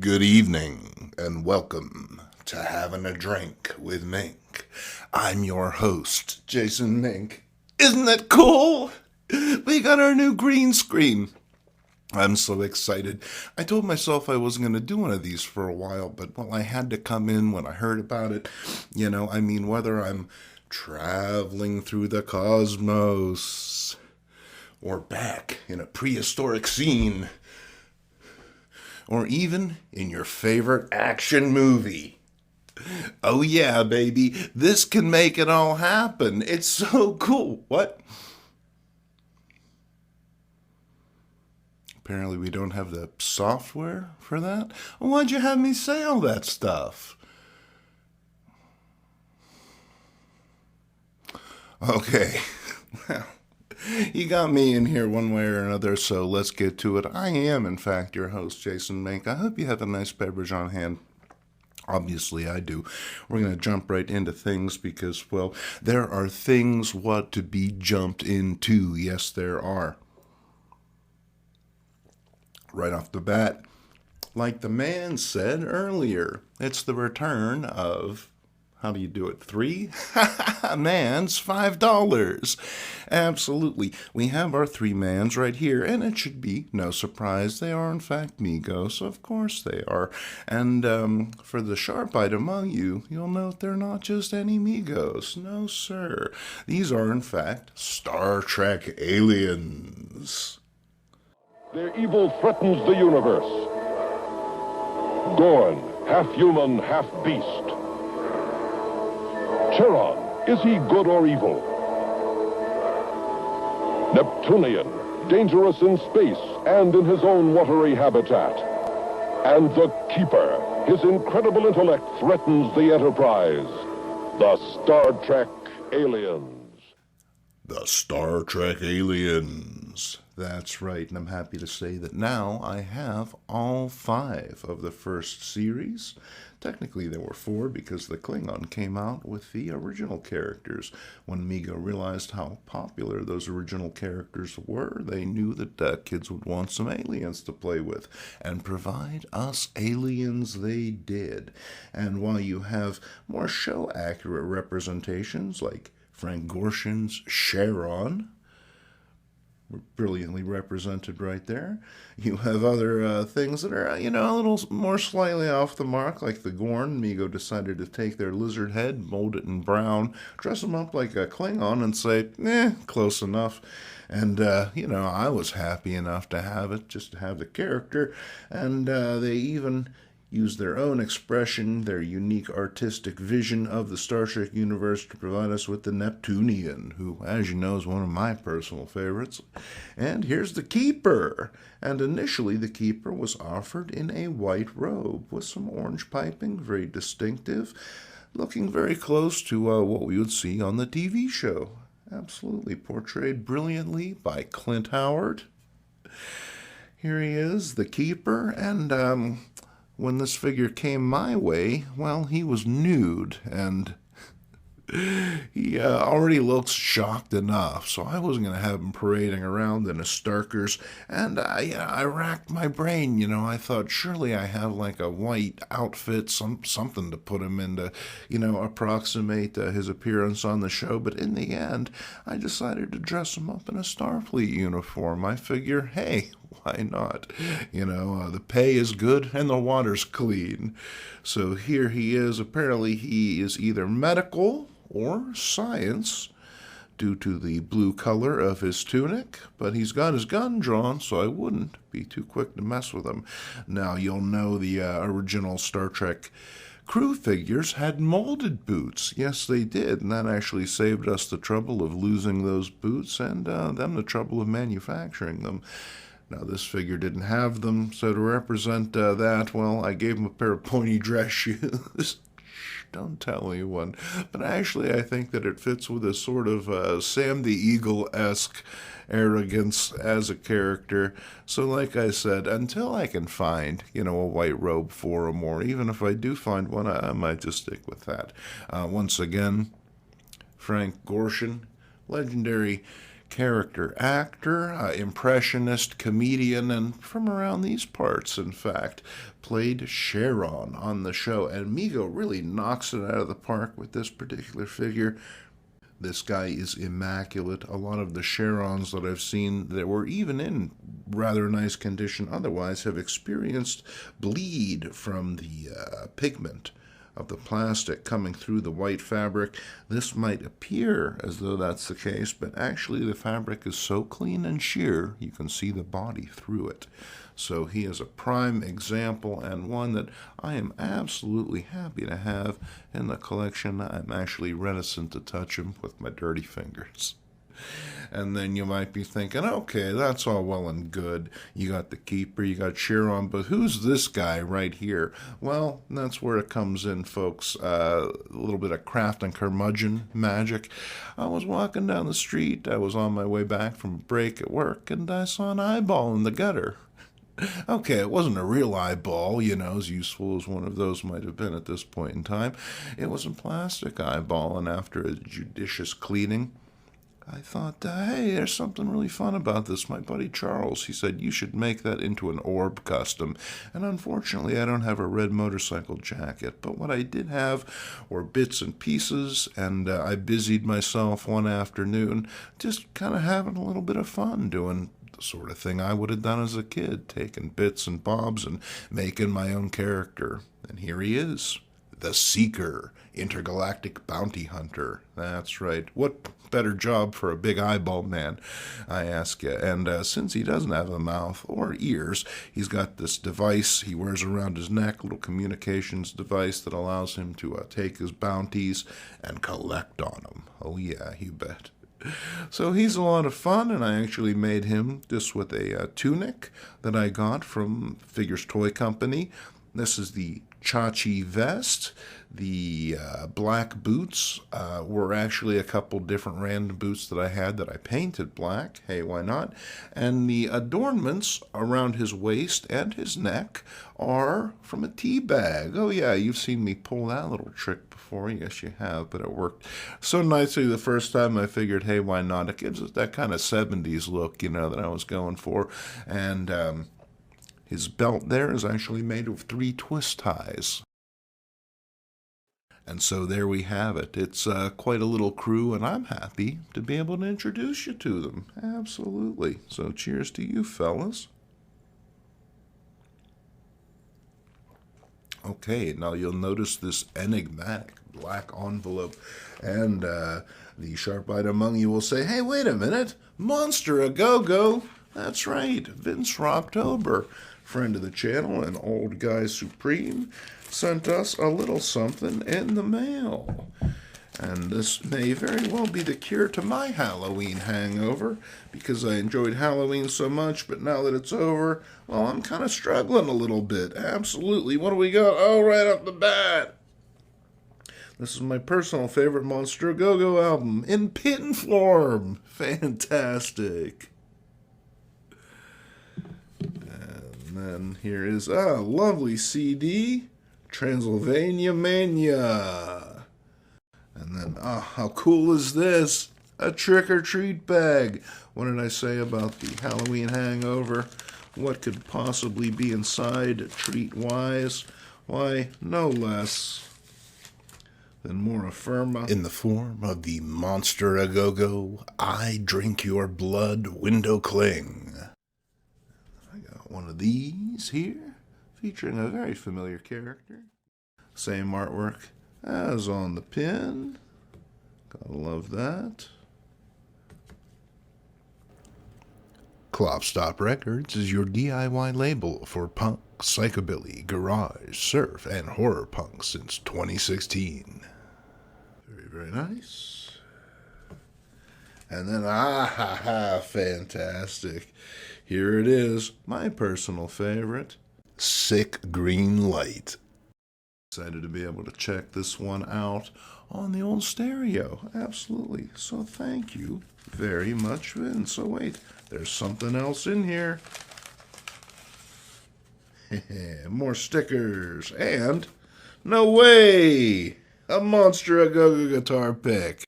Good evening, and welcome to Having a Drink with Mink. I'm your host, Jason Mink. Isn't that cool? We got our new green screen. I'm so excited. I told myself I wasn't going to do one of these for a while, but I had to come in when I heard about it. Whether I'm traveling through the cosmos or back in a prehistoric scene, or even in your favorite action movie. Oh yeah, baby, this can make it all happen. It's so cool. What? Apparently we don't have the software for that? Why'd you have me say all that stuff? Okay, well, you got me in here one way or another, so let's get to it. I am, in fact, your host, Jason Mink. I hope you have a nice beverage on hand. Obviously, I do. We're going to jump right into things because, there are things what to be jumped into. Yes, there are. Right off the bat, like the man said earlier, it's the return of, how do you do it? 3? Mans, $5. Absolutely. We have our 3 mans right here, and it should be no surprise. They are, in fact, Migos. Of course they are. And for the sharp-eyed among you, you'll note they're not just any Migos. No, sir. These are, in fact, Star Trek aliens. Their evil threatens the universe. Gorn, half human, half beast. Charon, is he good or evil? Neptunian, dangerous in space and in his own watery habitat. And the Keeper, his incredible intellect threatens the Enterprise. The Star Trek aliens. The Star Trek aliens. That's right, and I'm happy to say that now I have all 5 of the first series. Technically there were 4 because the Klingon came out with the original characters. When Migo realized how popular those original characters were, they knew that kids would want some aliens to play with. And provide us aliens they did. And while you have more show-accurate representations like Frank Gorshin's Charon, brilliantly represented right there. You have other things that are, a little more slightly off the mark, like the Gorn. Migo decided to take their lizard head, mold it in brown, dress them up like a Klingon, and say, close enough. And, I was happy enough to have it, just to have the character. And they even use their own expression, their unique artistic vision of the Star Trek universe to provide us with the Neptunian, who, as you know, is one of my personal favorites. And here's the Keeper. And initially, the Keeper was offered in a white robe with some orange piping, very distinctive, looking very close to what we would see on the TV show. Absolutely portrayed brilliantly by Clint Howard. Here he is, the Keeper, and when this figure came my way, he was nude, and he already looks shocked enough, so I wasn't going to have him parading around in a Starkers, and I racked my brain, I thought, surely I have like a white outfit, something to put him in to, approximate his appearance on the show, but in the end, I decided to dress him up in a Starfleet uniform. I figure, hey, why not? The pay is good and the water's clean. So here he is. Apparently he is either medical or science due to the blue color of his tunic, but he's got his gun drawn, so I wouldn't be too quick to mess with him. Now, you'll know the original Star Trek crew figures had molded boots. Yes, they did, and that actually saved us the trouble of losing those boots and them the trouble of manufacturing them. Now, this figure didn't have them, so to represent that, I gave him a pair of pointy dress shoes. Don't tell anyone. But actually, I think that it fits with a sort of Sam the Eagle-esque arrogance as a character. So like I said, until I can find, a white robe for him, or even if I do find one, I might just stick with that. Once again, Frank Gorshin, legendary character actor, impressionist, comedian, and from around these parts, in fact, played Charon on the show. And Mego really knocks it out of the park with this particular figure. This guy is immaculate. A lot of the Charons that I've seen that were even in rather nice condition otherwise have experienced bleed from the pigment of the plastic coming through the white fabric. This might appear as though that's the case, but actually the fabric is so clean and sheer you can see the body through it. So he is a prime example, and one that I am absolutely happy to have in the collection. I'm actually reticent to touch him with my dirty fingers. And then you might be thinking, okay, that's all well and good. You got the Keeper, you got Charon, but who's this guy right here? Well, that's where it comes in, folks. A little bit of craft and curmudgeon magic. I was walking down the street. I was on my way back from a break at work, and I saw an eyeball in the gutter. Okay, it wasn't a real eyeball, as useful as one of those might have been at this point in time. It was a plastic eyeball, and after a judicious cleaning, I thought, hey, there's something really fun about this. My buddy Charles, he said, you should make that into an orb custom. And unfortunately, I don't have a red motorcycle jacket. But what I did have were bits and pieces, and I busied myself one afternoon just kind of having a little bit of fun doing the sort of thing I would have done as a kid, taking bits and bobs and making my own character. And here he is. The Seeker, intergalactic bounty hunter. That's right. What better job for a big eyeball man, I ask you. And since he doesn't have a mouth or ears, he's got this device he wears around his neck, a little communications device that allows him to take his bounties and collect on them. Oh yeah, you bet. So he's a lot of fun, and I actually made him just with a tunic that I got from Figures Toy Company. This is the Chachi vest. The black boots were actually a couple different random boots that I had that I painted black. Hey, why not? And the adornments around his waist and his neck are from a tea bag. Oh yeah, you've seen me pull that little trick before. Yes, you have, but it worked so nicely the first time. I figured, hey, why not? It gives us that kind of 70s look, that I was going for. And his belt there is actually made of 3 twist ties. And so there we have it. It's quite a little crew, and I'm happy to be able to introduce you to them. Absolutely. So cheers to you, fellas. Okay, now you'll notice this enigmatic black envelope, and the sharp-eyed among you will say, hey, wait a minute, Monster A Go-Go. That's right, Vince Rocktober, friend of the channel and old guy supreme, sent us a little something in the mail. And this may very well be the cure to my Halloween hangover, because I enjoyed Halloween so much, but now that it's over, well, I'm kind of struggling a little bit. Absolutely. What do we got? Oh, right off the bat. This is my personal favorite Monster Go-Go album in pin form. Fantastic. And then here is a lovely CD, Transylvania Mania. And then, how cool is this? A trick-or-treat bag. What did I say about the Halloween hangover? What could possibly be inside treat-wise? Why, no less than Mora Firma in the form of the Monster A Go-Go I Drink Your Blood Window Cling. I got one of these here, featuring a very familiar character. Same artwork as on the pin. Gotta love that. Klopstop Records is your DIY label for punk, psychobilly, garage, surf, and horror punk since 2016. Very, very nice. And then, fantastic. Here it is, my personal favorite, Sick Green Light. Excited to be able to check this one out on the old stereo. Absolutely. So thank you very much, Vince. So wait, there's something else in here. More stickers. And, no way, a Monster A Go-Go guitar pick.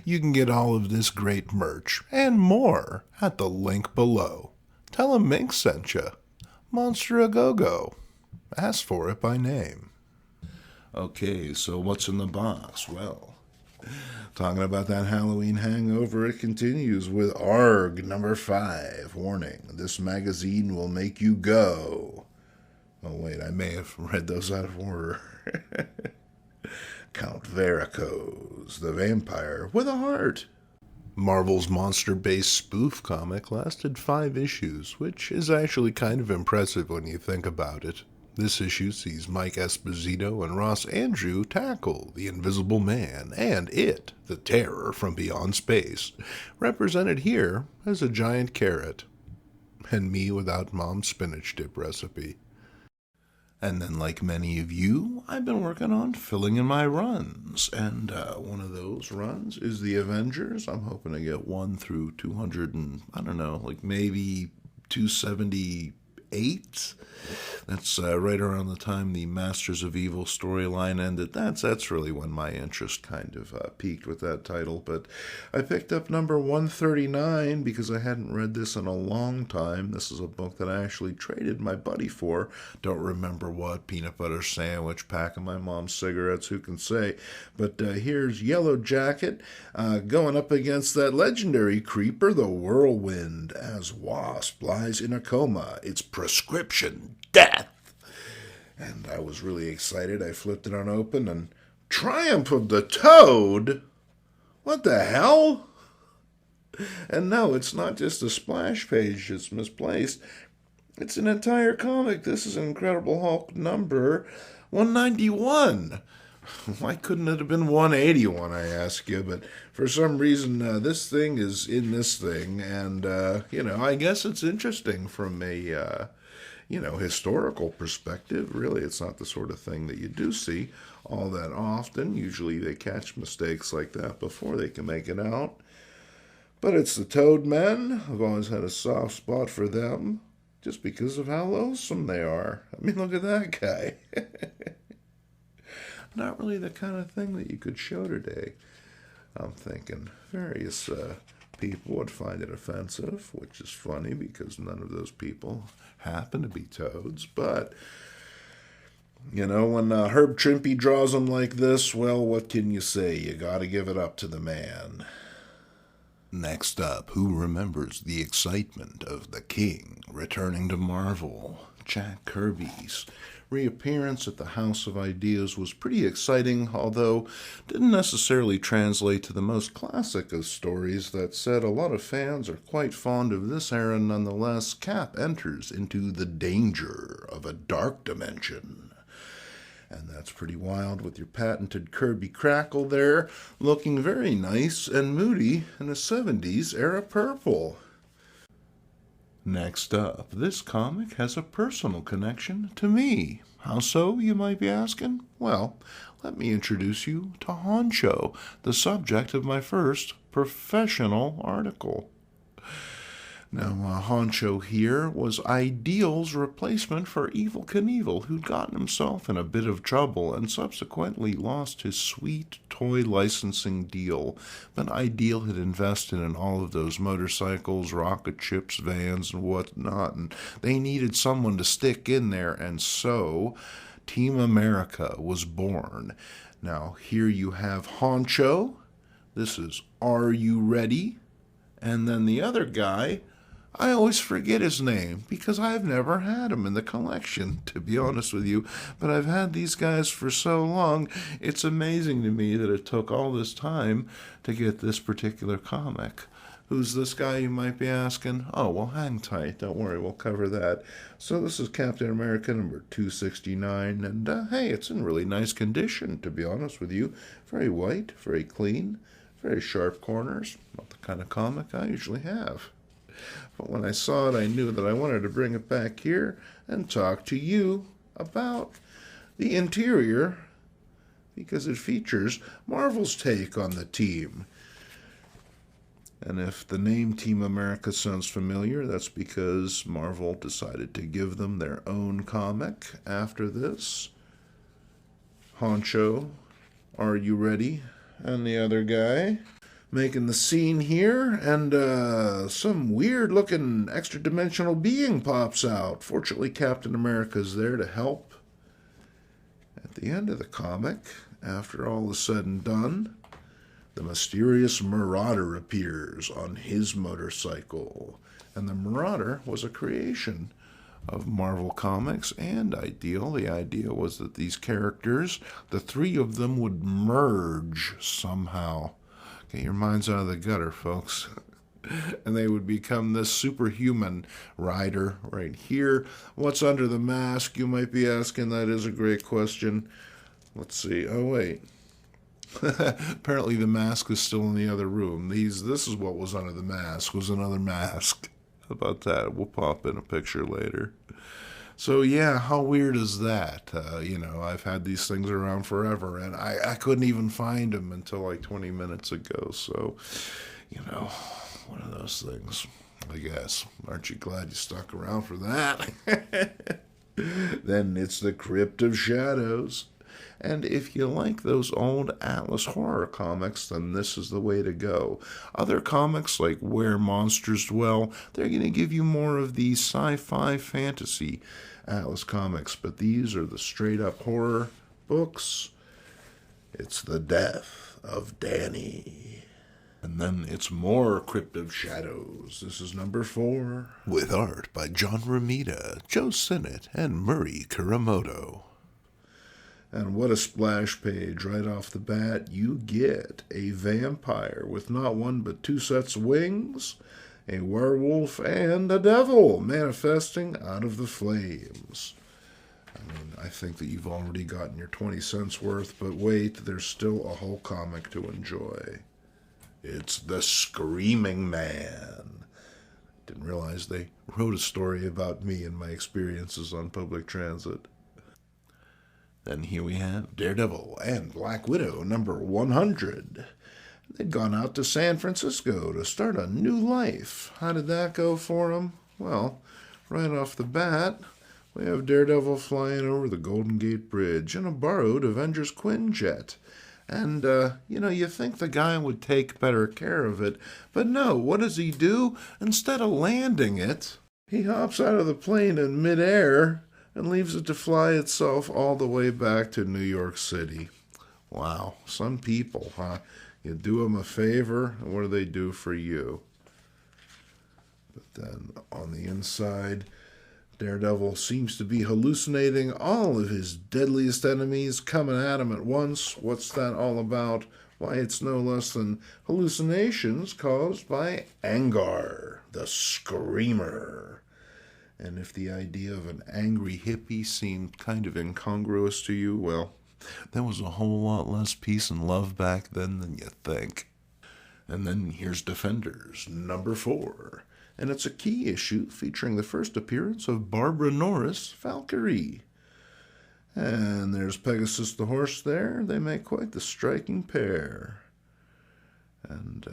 You can get all of this great merch and more at the link below. Tell 'em Mink sent you. Monster A Go-Go. Ask for it by name. Okay, so what's in the box? Well, talking about that Halloween hangover, it continues with ARG number 5. Warning, this magazine will make you go. Oh, wait, I may have read those out of order. Count Varicose, the vampire with a heart. Marvel's monster-based spoof comic lasted 5 issues, which is actually kind of impressive when you think about it. This issue sees Mike Esposito and Ross Andru tackle the Invisible Man and It, the Terror from Beyond Space, represented here as a giant carrot. And me without Mom's spinach dip recipe. And then, like many of you, I've been working on filling in my runs. And one of those runs is the Avengers. I'm hoping to get 1 through 200 and, I don't know, like maybe 278. That's right around the time the Masters of Evil storyline ended. That's really when my interest kind of peaked with that title. But I picked up number 139 because I hadn't read this in a long time. This is a book that I actually traded my buddy for. Don't remember what, peanut butter sandwich, pack of my mom's cigarettes, who can say. But here's Yellow Jacket going up against that legendary creeper, the Whirlwind, as Wasp lies in a coma. It's prescription death. And I was really excited. I flipped it on open and Triumph of the Toad? What the hell? And no, it's not just a splash page that's misplaced. It's an entire comic. This is Incredible Hulk number 191. Why couldn't it have been 181, I ask you? But for some reason, this thing is in this thing. And, I guess it's interesting from a, historical perspective. Really, it's not the sort of thing that you do see all that often. Usually they catch mistakes like that before they can make it out. But it's the Toad Men. I've always had a soft spot for them just because of how loathsome they are. I mean, look at that guy. Not really the kind of thing that you could show today. I'm thinking various people would find it offensive, which is funny because none of those people happen to be toads. But, when Herb Trimpe draws them like this, well, what can you say? You gotta give it up to the man. Next up, who remembers the excitement of the King returning to Marvel? Jack Kirby's reappearance at the House of Ideas was pretty exciting, although didn't necessarily translate to the most classic of stories. That said, a lot of fans are quite fond of this era nonetheless. Cap enters into the danger of a dark dimension. And that's pretty wild with your patented Kirby crackle there, looking very nice and moody in a 70s era purple. Next up, this comic has a personal connection to me. How so, you might be asking? Well, let me introduce you to Honcho, the subject of my first professional article. Now, Honcho here was Ideal's replacement for Evel Knievel, who'd gotten himself in a bit of trouble and subsequently lost his sweet toy licensing deal. But Ideal had invested in all of those motorcycles, rocket ships, vans, and whatnot, and they needed someone to stick in there, and so Team America was born. Now, here you have Honcho. This is Are You Ready? And then the other guy, I always forget his name because I've never had him in the collection, to be honest with you. But I've had these guys for so long, it's amazing to me that it took all this time to get this particular comic. Who's this guy, you might be asking? Oh, well, hang tight. Don't worry, we'll cover that. So this is Captain America number 269, and hey, it's in really nice condition, to be honest with you. Very white, very clean, very sharp corners. Not the kind of comic I usually have. But when I saw it, I knew that I wanted to bring it back here and talk to you about the interior because it features Marvel's take on the team. And if the name Team America sounds familiar, that's because Marvel decided to give them their own comic after this. Honcho, Are You Ready? And the other guy. making the scene here, and some weird-looking extra-dimensional being pops out. Fortunately, Captain America's there to help. At the end of the comic, after all is said and done, the mysterious Marauder appears on his motorcycle. And the Marauder was a creation of Marvel Comics and Ideal. The idea was that these characters, the three of them, would merge somehow. Get your minds out of the gutter, folks. And they would become this superhuman rider right here. What's under the mask, you might be asking? That is a great question. Let's see. Oh, wait. Apparently the mask is still in the other room. This is what was under the mask, was another mask. How about that? We'll pop in a picture later. So yeah, how weird is that? I've had these things around forever, and I couldn't even find them until like 20 minutes ago. So, one of those things, I guess. Aren't you glad you stuck around for that? Then it's the Crypt of Shadows. And if you like those old Atlas horror comics, then this is the way to go. Other comics, like Where Monsters Dwell, they're going to give you more of the sci-fi fantasy Atlas comics. But these are the straight-up horror books. It's the death of Danny. And then it's more Crypt of Shadows. This is number 4. With art by John Romita, Joe Sinnott, and Murray Kuramoto. And what a splash page right off the bat. You get a vampire with not one but 2 sets of wings, a werewolf, and a devil manifesting out of the flames. I think that you've already gotten your 20 cents worth, but wait, there's still a whole comic to enjoy. It's The Screaming Man. Didn't realize they wrote a story about me and my experiences on public transit. Then here we have Daredevil and Black Widow, number 100. They'd gone out to San Francisco to start a new life. How did that go for them? Well, right off the bat, we have Daredevil flying over the Golden Gate Bridge in a borrowed Avengers Quinjet. And, you think the guy would take better care of it. But no, what does he do? Instead of landing it, he hops out of the plane in midair and leaves it to fly itself all the way back to New York City. Wow, some people, huh? You do them a favor, and what do they do for you? But then on the inside, Daredevil seems to be hallucinating all of his deadliest enemies coming at him at once. What's that all about? Why, it's no less than hallucinations caused by Angar, the Screamer. And if the idea of an angry hippie seemed kind of incongruous to you, well, there was a whole lot less peace and love back then than you think. And then here's Defenders, number 4. And it's a key issue featuring the first appearance of Barbara Norris, Valkyrie. And there's Pegasus the horse there. They make quite the striking pair. And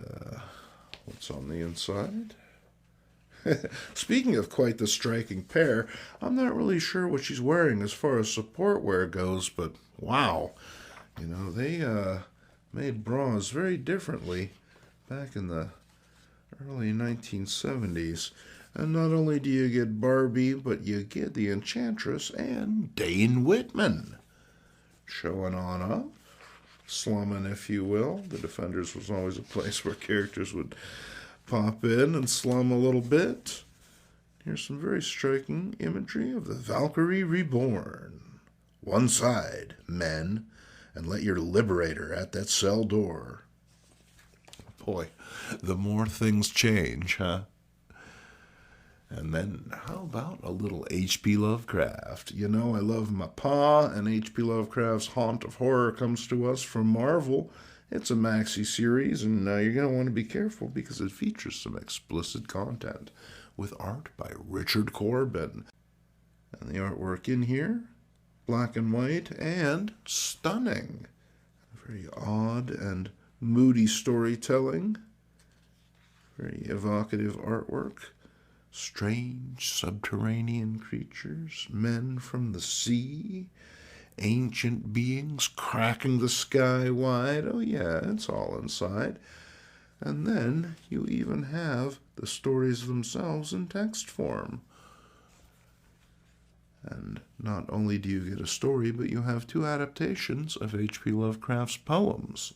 what's on the inside? Speaking of quite the striking pair, I'm not really sure what she's wearing as far as support wear goes, but wow. They made bras very differently back in the early 1970s. And not only do you get Barbie, but you get the Enchantress and Dane Whitman showing on up, slumming, if you will. The Defenders was always a place where characters would pop in and slum a little bit. Here's some very striking imagery of the Valkyrie Reborn. One side, men, and let your liberator at that cell door. Boy, the more things change, huh? And then, how about a little H.P. Lovecraft? I love my pa, and H.P. Lovecraft's Haunt of Horror comes to us from Marvel. It's a maxi series, and you're going to want to be careful because it features some explicit content with art by Richard Corbin. And the artwork in here, black and white, and stunning. Very odd and moody storytelling. Very evocative artwork. Strange subterranean creatures, men from the sea, ancient beings cracking the sky wide. Oh yeah, it's all inside. And then you even have the stories themselves in text form. And not only do you get a story, but you have 2 adaptations of H.P. Lovecraft's poems.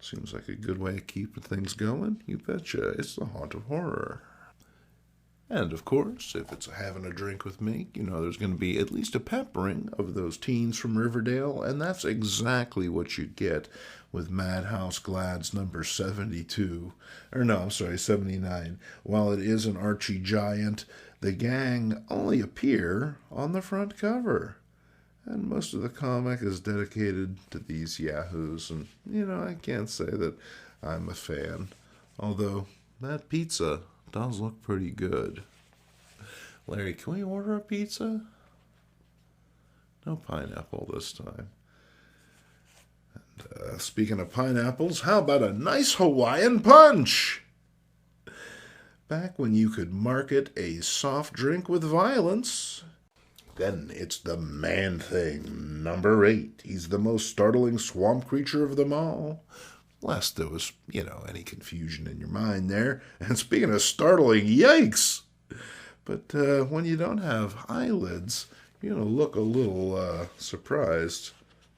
Seems like a good way of keeping things going. You betcha, it's the Haunt of Horror. And, of course, if it's having a drink with me, there's going to be at least a peppering of those teens from Riverdale, and that's exactly what you get with Madhouse Glad's number 72. Or no, I'm sorry, 79. While it is an Archie giant, the gang only appear on the front cover. And most of the comic is dedicated to these yahoos, and, I can't say that I'm a fan. Although, that pizza does look pretty good. Larry, can we order a pizza? No pineapple this time. And speaking of pineapples, how about a nice Hawaiian punch? Back when you could market a soft drink with violence, then it's the Man-Thing, number 8. He's the most startling swamp creature of them all. Lest there was, any confusion in your mind there. And speaking of startling, yikes! But when you don't have eyelids, look a little surprised.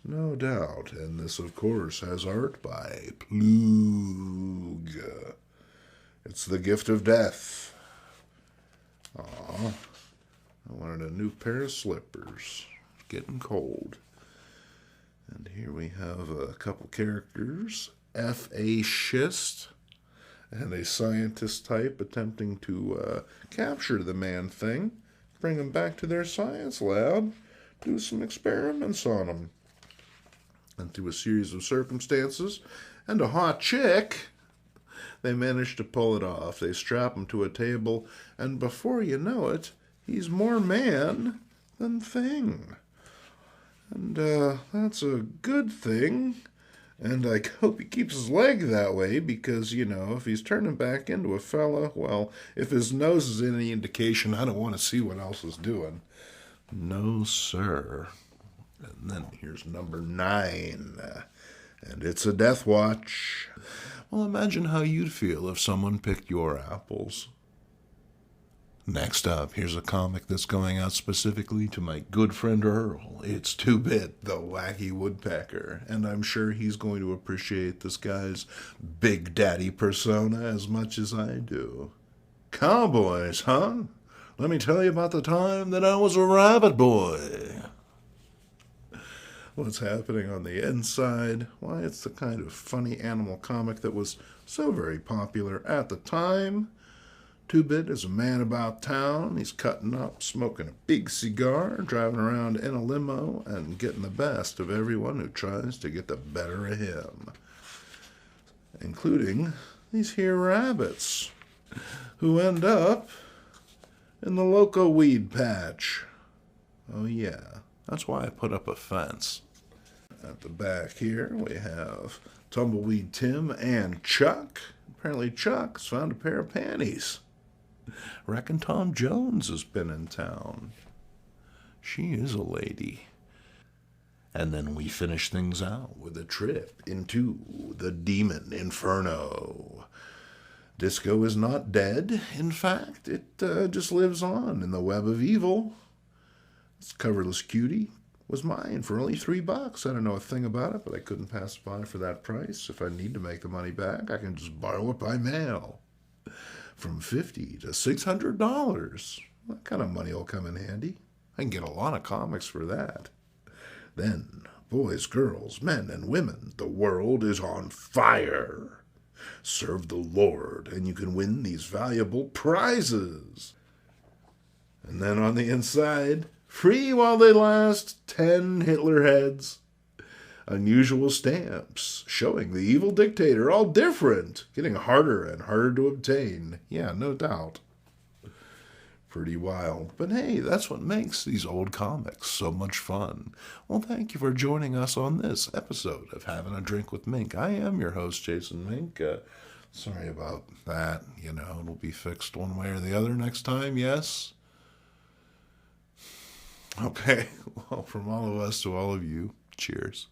No doubt. And this, of course, has art by Plug. It's the Gift of Death. Aw, I wanted a new pair of slippers. It's getting cold. And here we have a couple characters. F.A. Schist, and a scientist type attempting to capture the Man-Thing, bring him back to their science lab, do some experiments on him. And through a series of circumstances and a hot chick, they manage to pull it off. They strap him to a table, and before you know it, he's more man than thing. And that's a good thing. And I hope he keeps his leg that way because, if he's turning back into a fella, well, if his nose is any indication, I don't want to see what else he's doing. No, sir. And then here's number 9. And it's a Death Watch. Well, imagine how you'd feel if someone picked your apples. Next up, here's a comic that's going out specifically to my good friend Earl. It's 2-Bit, the Wacky Woodpecker, and I'm sure he's going to appreciate this guy's Big Daddy persona as much as I do. Cowboys, huh? Let me tell you about the time that I was a rabbit boy. What's happening on the inside? Why, it's the kind of funny animal comic that was so very popular at the time. 2-Bit is a man about town. He's cutting up, smoking a big cigar, driving around in a limo, and getting the best of everyone who tries to get the better of him. Including these here rabbits, who end up in the loco weed patch. Oh yeah, that's why I put up a fence. At the back here, we have Tumbleweed Tim and Chuck. Apparently Chuck's found a pair of panties. Reckon Tom Jones has been in town. She is a lady. And then we finish things out with a trip into the Demon Inferno. Disco is not dead. In fact, it just lives on in the web of evil. This coverless cutie was mine for only $3. I don't know a thing about it, but I couldn't pass by for that price. If I need to make the money back, I can just borrow it by mail. From $50 to $600. That kind of money will come in handy. I can get a lot of comics for that. Then, boys, girls, men, and women, the world is on fire. Serve the Lord, and you can win these valuable prizes. And then on the inside, free while they last, 10 Hitler heads. Unusual stamps showing the evil dictator, all different, getting harder and harder to obtain. Yeah, no doubt. Pretty wild. But hey, that's what makes these old comics so much fun. Well, thank you for joining us on this episode of Having a Drink with Mink. I am your host, Jason Mink. Sorry about that. It'll be fixed one way or the other next time, yes? Okay. Well, from all of us to all of you, cheers.